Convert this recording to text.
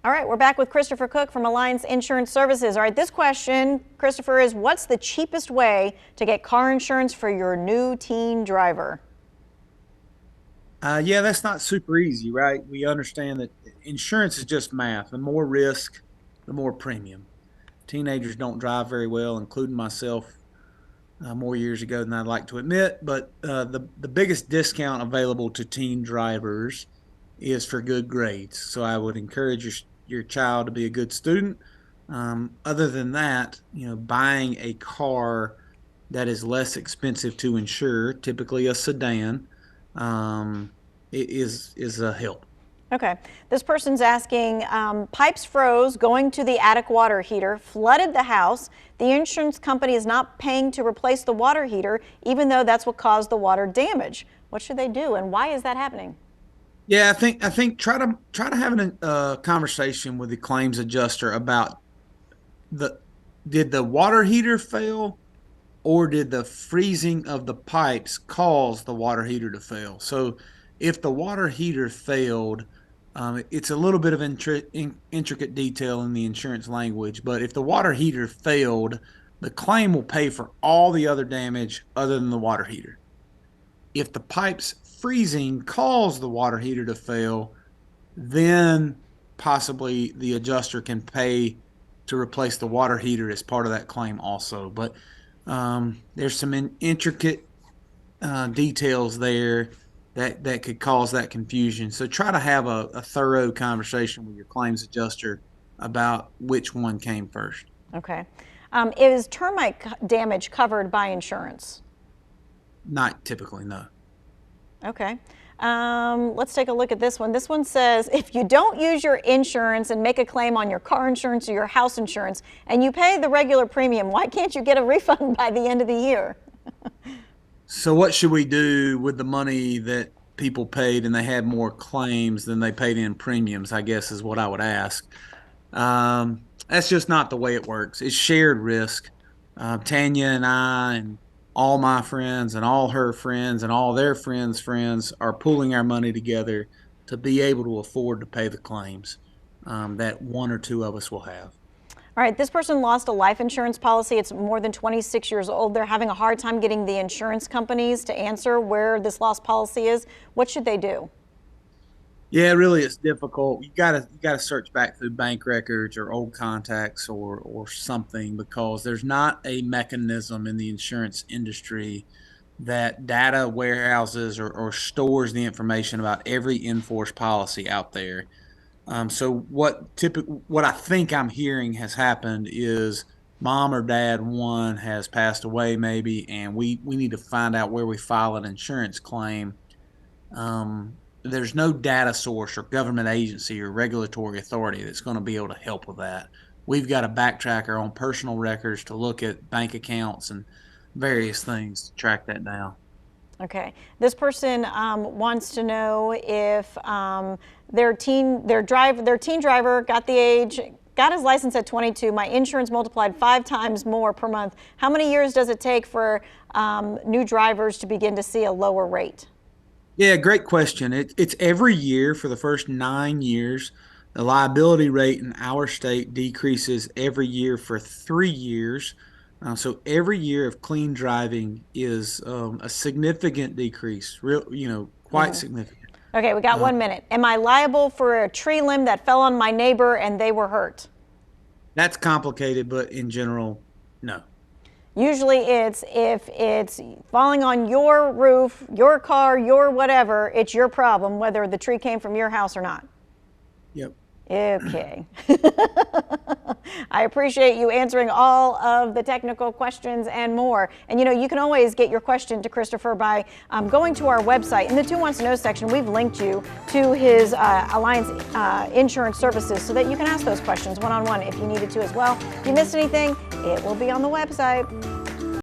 All right, we're back with Christopher Cook from Alliance Insurance Services. All right, this question, Christopher, is what's the cheapest way to get car insurance for your new teen driver? Yeah, that's not super easy, right? We understand that insurance is just math. The more risk, the more premium. Teenagers don't drive very well, including myself, more years ago than I'd like to admit. But the biggest discount available to teen drivers is for good grades. So I would encourage your child to be a good student. Other than that, buying a car that is less expensive to insure, typically a sedan, is a help. Okay, this person's asking, pipes froze going to the attic water heater, flooded the house. The insurance company is not paying to replace the water heater, even though that's what caused the water damage. What should they do, and why is that happening? Yeah, I think try to have a conversation with the claims adjuster about the did the water heater fail, or did the freezing of the pipes cause the water heater to fail? So if the water heater failed, it's a little bit of intricate detail in the insurance language, but if the water heater failed, the claim will pay for all the other damage other than the water heater. If the pipes freezing caused the water heater to fail, then possibly the adjuster can pay to replace the water heater as part of that claim also. But there's some intricate details there that could cause that confusion. So try to have a thorough conversation with your claims adjuster about which one came first. Okay. Is termite damage covered by insurance? Not typically, no. Okay. Let's take a look at this one. This one says, if you don't use your insurance and make a claim on your car insurance or your house insurance and you pay the regular premium, why can't you get a refund by the end of the year? So what should we do with the money that people paid and they had more claims than they paid in premiums, I guess is what I would ask. That's just not the way it works. It's shared risk. Tanya and I and all my friends and all her friends and all their friends' friends are pooling our money together to be able to afford to pay the claims that one or two of us will have. All right, this person lost a life insurance policy. It's more than 26 years old. They're having a hard time getting the insurance companies to answer where this lost policy is. What should they do? Yeah, really, it's difficult. You gotta search back through bank records or old contacts or something, because there's not a mechanism in the insurance industry that data warehouses or stores the information about every in-force policy out there. So what I think I'm hearing has happened is mom or dad, one, has passed away maybe, and we need to find out where we file an insurance claim. There's no data source or government agency or regulatory authority that's going to be able to help with that. We've got to backtrack our own personal records to look at bank accounts and various things to track that down. Okay. This person wants to know if their teen driver got his license at 22. My insurance multiplied 5 times more per month. How many years does it take for new drivers to begin to see a lower rate? Yeah, great question. It's every year for the first 9 years. The liability rate in our state decreases every year for 3 years. So every year of clean driving is a significant decrease, quite significant. Okay, we got 1 minute. Am I liable for a tree limb that fell on my neighbor and they were hurt? That's complicated, but in general, no. Usually it's if it's falling on your roof, your car, your whatever, it's your problem, whether the tree came from your house or not. Yep. Okay. I appreciate you answering all of the technical questions and more. And you can always get your question to Christopher by going to our website. In the Who Wants to Know section, we've linked you to his Alliance Insurance Services so that you can ask those questions one-on-one if you needed to as well. If you missed anything, it will be on the website.